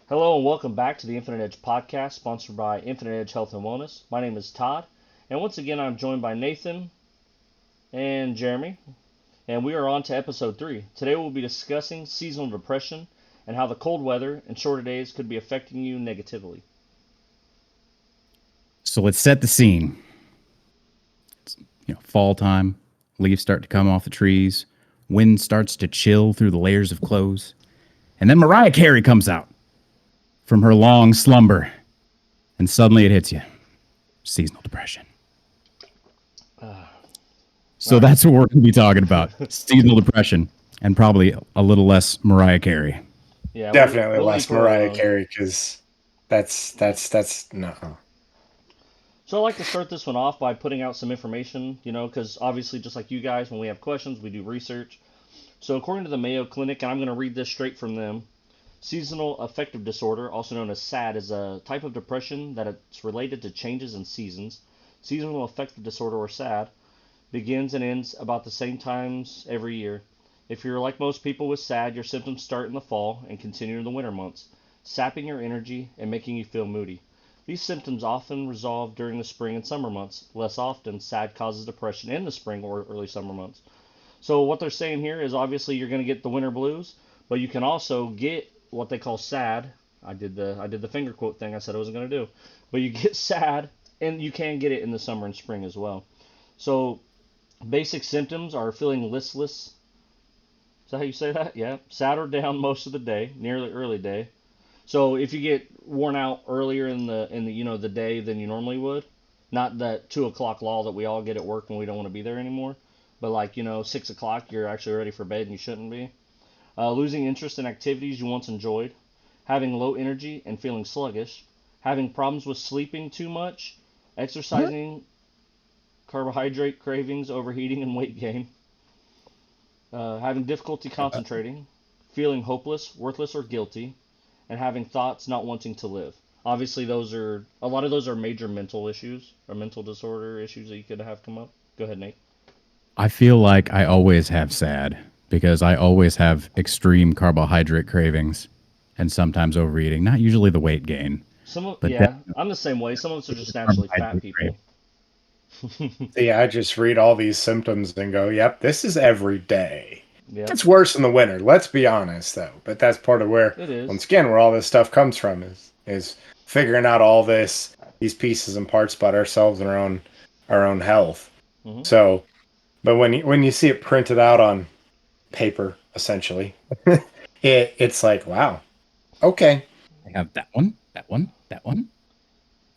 Hello and welcome back to the Infinite Edge podcast, sponsored by Infinite Edge Health and Wellness. My name is Todd, and once again I'm joined by Nathan and Jeremy, and we are on to episode 3. Today we'll be discussing seasonal depression and how the cold weather and shorter days could be affecting you negatively. So let's set the scene. It's, fall time, leaves start to come off the trees, wind starts to chill through the layers of clothes, and then Mariah Carey comes out from her long slumber, and suddenly it hits you. Seasonal depression. So All right. that's what we're going to be talking about. Seasonal depression and probably a little less Mariah Carey. Yeah, Definitely we'll leave less her Mariah alone. Carey because that's no. So I'd like to start this one off by putting out some information, because obviously just like you guys, when we have questions, we do research. So according to the Mayo Clinic, and I'm going to read this straight from them, seasonal affective disorder, also known as SAD, is a type of depression that it's related to changes in seasons. Seasonal affective disorder, or SAD, begins and ends about the same times every year. If you're like most people with SAD, your symptoms start in the fall and continue in the winter months, sapping your energy and making you feel moody. These symptoms often resolve during the spring and summer months. Less often, SAD causes depression in the spring or early summer months. So what they're saying here is obviously you're going to get the winter blues, but you can also get what they call sad. I did the finger quote thing I said I wasn't going to do, but you get sad, and you can get it in the summer and spring as well. So basic symptoms are feeling listless. Is that how you say that? Yeah, sad or down most of the day, nearly early day. So if you get worn out earlier in the the day than you normally would, not that 2 o'clock lull that we all get at work when we don't want to be there anymore, but like 6 o'clock you're actually ready for bed and you shouldn't be. Losing interest in activities you once enjoyed, having low energy and feeling sluggish, having problems with sleeping too much, What? exercising, carbohydrate cravings, overheating, and weight gain, having difficulty concentrating, feeling hopeless, worthless, or guilty, and having thoughts not wanting to live. Obviously, a lot of those are major mental issues or mental disorder issues that you could have come up. Go ahead, Nate. I feel like I always have SAD because I always have extreme carbohydrate cravings and sometimes overeating. Not usually the weight gain, but Yeah, I'm the same way. Some of us are just naturally fat carbohydrate cravings. people. See, I just read all these symptoms and go, "Yep, this is every day." Yep, It's worse in the winter. Let's be honest, though. But that's part of where, it once is. again, where all this stuff comes from is figuring out all these pieces and parts about ourselves and our own health. Hmm. So, but when you see it printed out on paper, essentially, it's like, wow, okay, I have that one, that one, that one.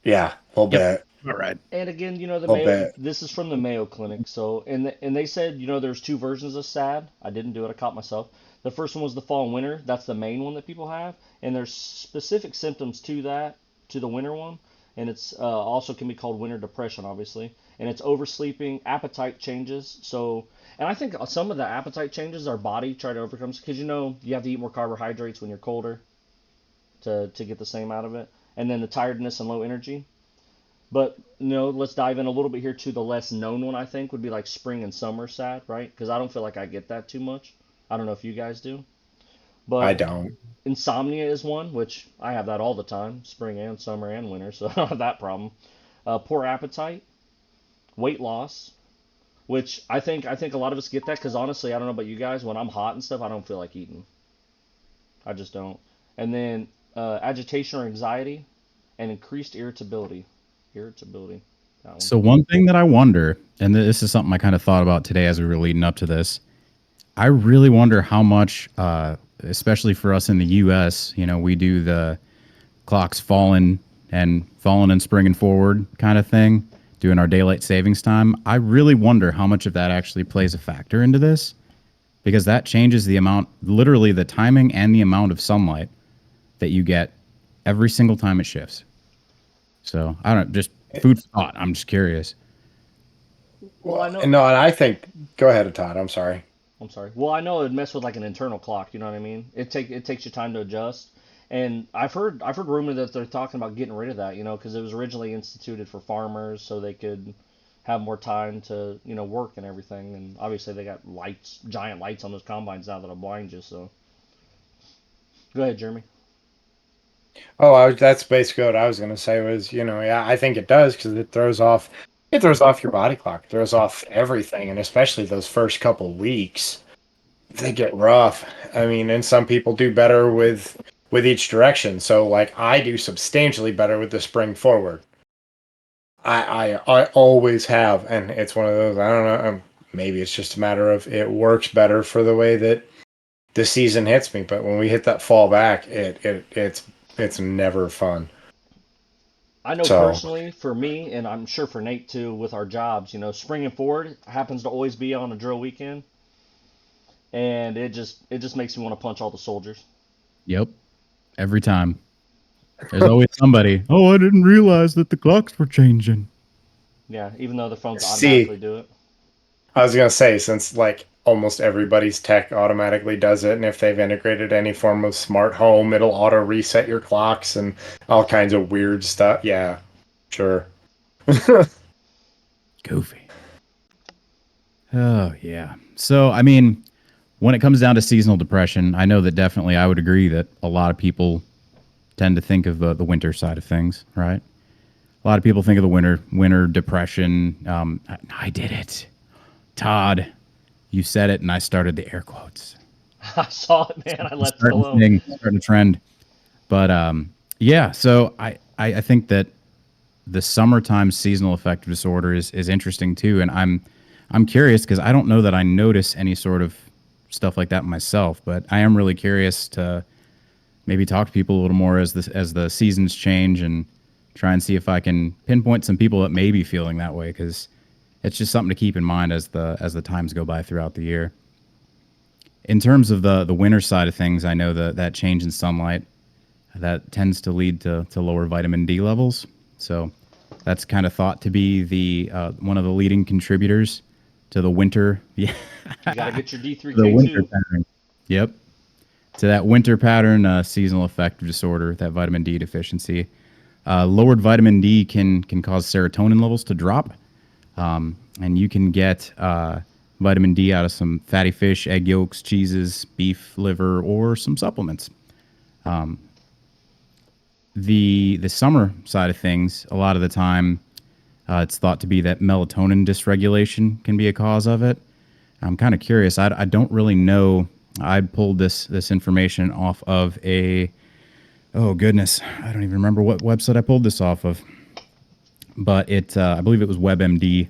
yeah, a little Yep. bit, All right. And again, the a little Mayo. bit. This is from the Mayo Clinic. So, and they said, there's two versions of SAD. I didn't do it. I caught myself. The first one was the fall and winter. That's the main one that people have, and there's specific symptoms to that, to the winter one, and it's also can be called winter depression, obviously. And it's oversleeping, appetite changes. So, and I think some of the appetite changes our body try to overcome because you have to eat more carbohydrates when you're colder to get the same out of it, and then the tiredness and low energy. But let's dive in a little bit here to the less known one. I think would be like spring and summer sad, right? Because I don't feel like I get that too much. I don't know if you guys do, I but don't. insomnia is one, which I have that all the time, spring and summer and winter, so I don't have that problem. Poor appetite, weight loss, which I think a lot of us get that because honestly, I don't know about you guys. When I'm hot and stuff, I don't feel like eating. I just don't. And then agitation or anxiety, and increased irritability. Irritability. That one. So one thing that I wonder, and this is something I kind of thought about today as we were leading up to this, I really wonder how much, especially for us in the U.S., we do the clocks falling and springing forward kind of thing, doing our daylight savings time. I really wonder how much of that actually plays a factor into this because that changes the amount, literally the timing and the amount of sunlight that you get every single time it shifts. So I don't just food for thought. I'm just curious. Well, I Well, know. and no, and I think. Go ahead, Todd. I'm sorry. I'm sorry. Well, I know it mess with like an internal clock. You know what I mean? It takes you time to adjust. And I've heard rumor that they're talking about getting rid of that. Because it was originally instituted for farmers so they could have more time to work and everything. And obviously they got lights, giant lights on those combines now that'll blind you. So go ahead, Jeremy. That's basically what I was going to say was, yeah, I think it does because it throws off your body clock, it throws off everything, and especially those first couple weeks, they get rough. I mean, and some people do better with each direction. So like I do substantially better with the spring forward. I always have, and it's one of those. I don't know. Maybe it's just a matter of it works better for the way that the season hits me. But when we hit that fall back, it's never fun. I know So personally for me, and I'm sure for Nate too, with our jobs, spring and forward happens to always be on a drill weekend, and it just makes me want to punch all the soldiers. Yep. Every time. There's always somebody. Oh, I didn't realize that the clocks were changing. Yeah, even though the phones see, automatically do it. I was gonna say since like almost everybody's tech automatically does it, and if they've integrated any form of smart home, it'll auto reset your clocks and all kinds of weird stuff. Yeah, sure. Goofy. Oh, yeah. So, I mean, when it comes down to seasonal depression, I know that definitely I would agree that a lot of people tend to think of the winter side of things, right? A lot of people think of the winter depression. I did it. Todd, you said it, and I started the air quotes. I saw it, man. I left it Starting alone. thing, starting a trend. But yeah, so I think that the summertime seasonal affective disorder is interesting too, and I'm curious because I don't know that I notice any sort of stuff like that myself, but I am really curious to maybe talk to people a little more as the seasons change and try and see if I can pinpoint some people that may be feeling that way because it's just something to keep in mind as the times go by throughout the year. In terms of the winter side of things, I know that change in sunlight that tends to lead to lower vitamin D levels. So that's kind of thought to be the one of the leading contributors to the winter. Yeah, You got to get your the winter D3K2. pattern. Yep, to that winter pattern, seasonal affective disorder, that vitamin D deficiency. Lowered vitamin D can cause serotonin levels to drop, and you can get vitamin D out of some fatty fish, egg yolks, cheeses, beef liver, or some supplements. The summer side of things, a lot of the time, it's thought to be that melatonin dysregulation can be a cause of it. I'm kind of curious. I don't really know. I pulled this information off of a, oh goodness, I don't even remember what website I pulled this off of, but I believe it was WebMD,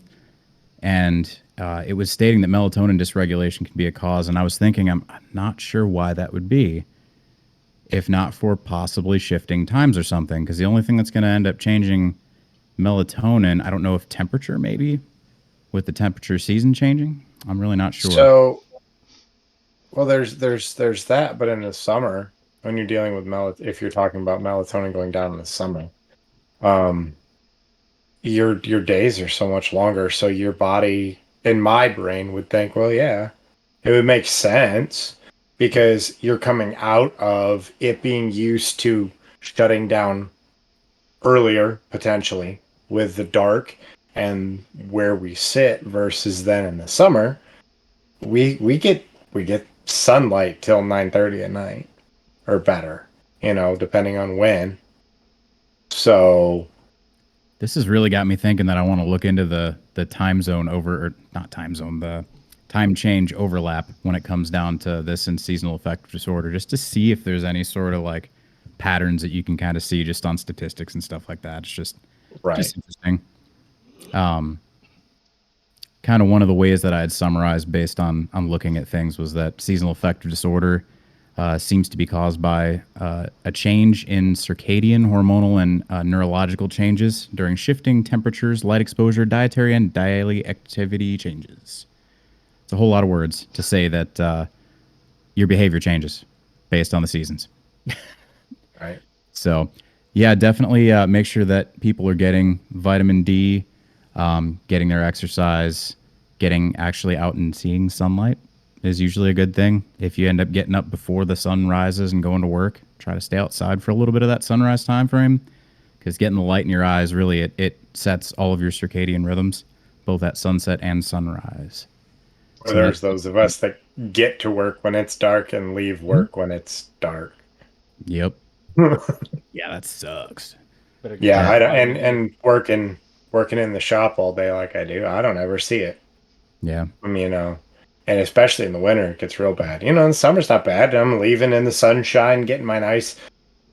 and it was stating that melatonin dysregulation can be a cause. And I was thinking, I'm not sure why that would be, if not for possibly shifting times or something. Because the only thing that's going to end up changing melatonin, I don't know if temperature maybe, with the temperature season changing. I'm really not sure. So, well, there's that, but in the summer, when you're dealing with if you're talking about melatonin going down in the summer, um, your days are so much longer. So your body, in my brain, would think, well, yeah, it would make sense because you're coming out of it being used to shutting down earlier, potentially, with the dark and where we sit versus then in the summer, we get sunlight till 9:30 at night or better, depending on when. So This has really got me thinking that I want to look into the time zone over, or not time zone, the time change overlap when it comes down to this and seasonal affective disorder, just to see if there's any sort of like patterns that you can kind of see just on statistics and stuff like that. It's right. just interesting. Kind of one of the ways that I had summarized based on looking at things was that seasonal affective disorder seems to be caused by a change in circadian, hormonal, and neurological changes during shifting temperatures, light exposure, dietary, and daily activity changes. It's a whole lot of words to say that your behavior changes based on the seasons. Right. So, yeah, definitely make sure that people are getting vitamin D, getting their exercise, getting actually out and seeing sunlight is usually a good thing. If you end up getting up before the sun rises and going to work, try to stay outside for a little bit of that sunrise time frame because getting the light in your eyes really it sets all of your circadian rhythms, both at sunset and sunrise. Or So there's that's those of us that get to work when it's dark and leave work when it's dark. yep. Yeah, that sucks. Better get Yeah, you I I some don't, vitamin D. and working in the shop all day like I do, I don't ever see it. yeah. And especially in the winter, it gets real bad. In the summer's not bad. I'm leaving in the sunshine, getting my nice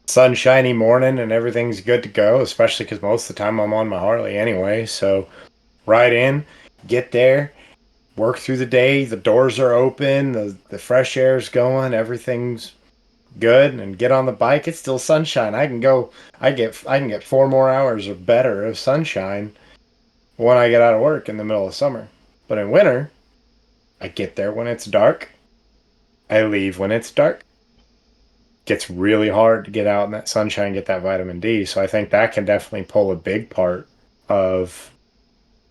sunshiny morning, and everything's good to go. Especially because most of the time I'm on my Harley anyway. So ride in, get there, work through the day. The doors are open, the fresh air's going, everything's good, and get on the bike. It's still sunshine. I can go. I can get 4 more hours or better of sunshine when I get out of work in the middle of summer. But in winter, I get there when it's dark. I leave when it's dark. Gets really hard to get out in that sunshine and get that vitamin D. So I think that can definitely pull a big part of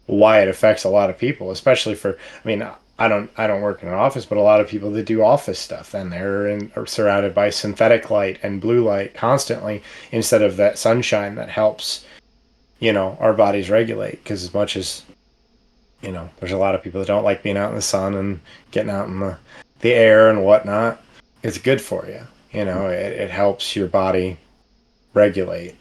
why it affects a lot of people, especially for, I don't work in an office, but a lot of people that do office stuff, and are surrounded by synthetic light and blue light constantly instead of that sunshine that helps, our bodies regulate. Because as much as, there's a lot of people that don't like being out in the sun and getting out in the air and whatnot, it's good for you. It helps your body regulate.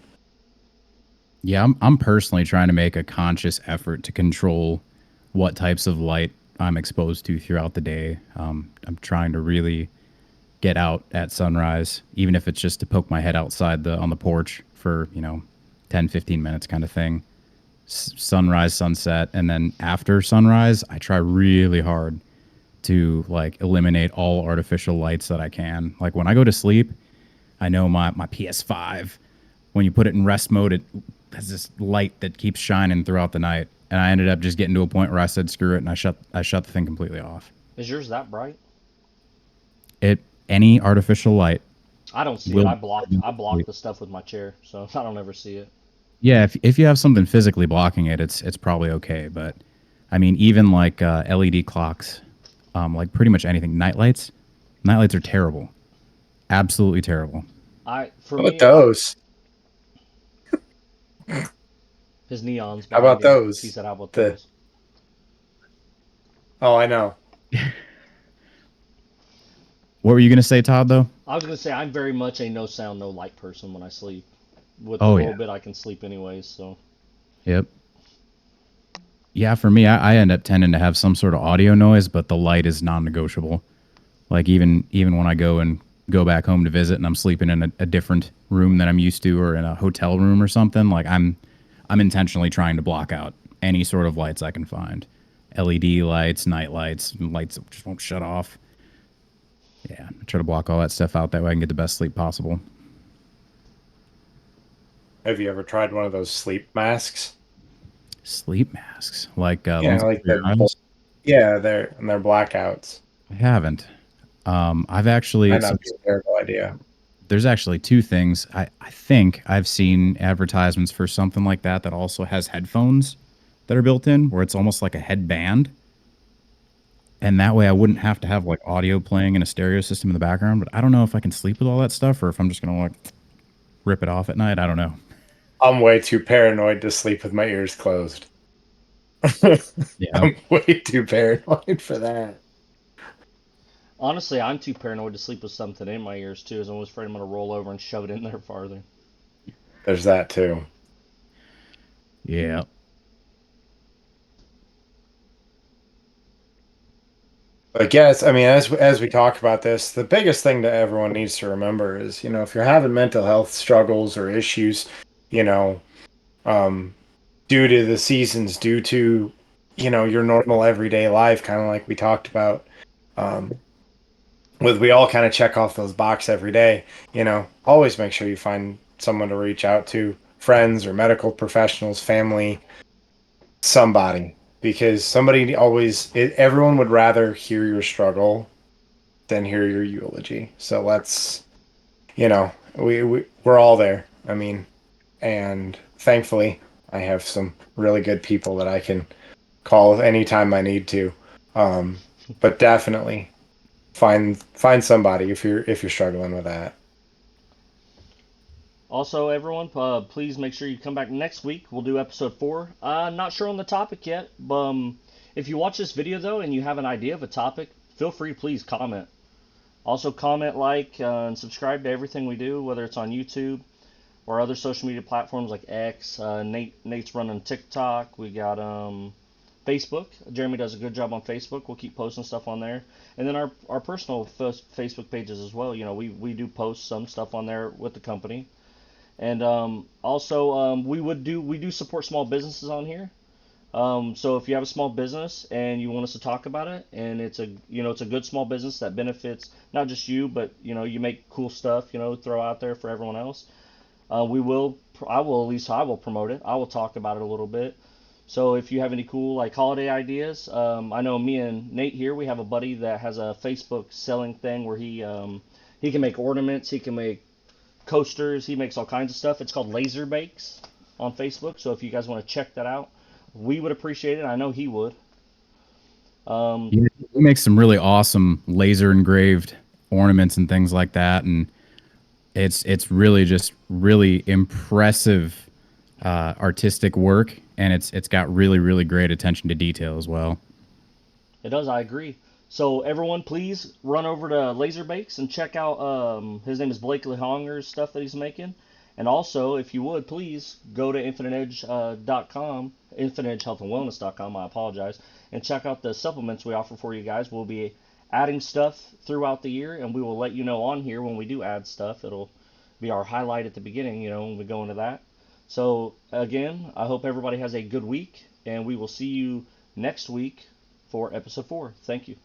Yeah, I'm personally trying to make a conscious effort to control what types of light I'm exposed to throughout the day. I'm trying to really get out at sunrise, even if it's just to poke my head outside the on the porch for 10, 15 minutes kind of thing. Sunrise, sunset, and then after sunrise, I try really hard to like eliminate all artificial lights that I can. Like when I go to sleep, I know my PS5, when you put it in rest mode, it has this light that keeps shining throughout the night. And I ended up just getting to a point where I said screw it, and I shut the thing completely off. Is yours that bright? It Any artificial light I don't see it. will. I blocked the stuff with my chair, so I don't ever see it. Yeah, if you have something physically blocking it, it's probably okay. But I mean, even like LED clocks, like pretty much anything, nightlights are terrible, absolutely terrible. For How about me, those? his neons How behind about him. He those? said, "How about The those?" Oh, I know. What were you gonna say, Todd? Though? I was gonna say I'm very much a no sound, no light person when I sleep. With the Oh little yeah, bit I can sleep anyways. So yep. Yeah, for me, I end up tending to have some sort of audio noise, but the light is non-negotiable. Like even when I go back home to visit and I'm sleeping in a different room than I'm used to, or in a hotel room or something, like I'm intentionally trying to block out any sort of lights I can find. LED lights, night lights, lights that just won't shut off. Yeah, I try to block all that stuff out that way I can get the best sleep possible. Have you ever tried one of those sleep masks? Sleep masks, like the Yeah, ones like for your eyes. yeah, they're blackouts. I haven't. I've actually Might not be a terrible idea. there's actually two things. I think I've seen advertisements for something like that that also has headphones that are built in, where it's almost like a headband. And that way I wouldn't have to have like audio playing in a stereo system in the background. But I don't know if I can sleep with all that stuff, or if I'm just gonna like rip it off at night. I don't know. I'm way too paranoid to sleep with my ears closed. Yeah. I'm way too paranoid for that. honestly, I'm too paranoid to sleep with something in my ears too. As I'm always afraid I'm gonna roll over and shove it in there farther. There's that too. Yeah. But yes, I mean, as we talk about this, the biggest thing that everyone needs to remember is, if you're having mental health struggles or issues, you know, um, due to the seasons, due to, your normal everyday life, kind of like we talked about, um, with we all kind of check off those box every day, always make sure you find someone to reach out to, friends or medical professionals, family, somebody, because everyone would rather hear your struggle than hear your eulogy. So let's, we're all there. I mean, and thankfully, I have some really good people that I can call anytime I need to. But definitely find somebody if you're struggling with that. Also, everyone, please make sure you come back next week. We'll do episode 4. Not sure on the topic yet, but if you watch this video though and you have an idea of a topic, feel free, please comment. Also, comment, like, and subscribe to everything we do, whether it's on YouTube, or other social media platforms like X. Nate's running TikTok. We got Facebook. Jeremy does a good job on Facebook. We'll keep posting stuff on there. And then our personal Facebook pages as well. You know, we do post some stuff on there with the company. And also we do support small businesses on here. So if you have a small business and you want us to talk about it, and it's a good small business that benefits not just you, but you make cool stuff, throw out there for everyone else. I will promote it. I will talk about it a little bit. So if you have any cool like holiday ideas, I know me and Nate here, we have a buddy that has a Facebook selling thing where he can make ornaments, he can make coasters, he makes all kinds of stuff. It's called Laser Bakes on Facebook. So if you guys want to check that out, we would appreciate it. I know he would. Um, Yeah, he makes some really awesome laser engraved ornaments and things like that, and it's really just really impressive artistic work, and it's got really great attention to detail as well. it does. I agree. So everyone, please run over to Laser Bakes and check out. His name is Blakely Honger's stuff that he's making. And also, if you would, please go to infiniteedge.com, infiniteedgehealthandwellness.com, I apologize, and check out the supplements we offer for you guys. We'll be adding stuff throughout the year, and we will let you know on here when we do add stuff. It'll be our highlight at the beginning, when we go into that. So, again, I hope everybody has a good week, and we will see you next week for episode 4. Thank you.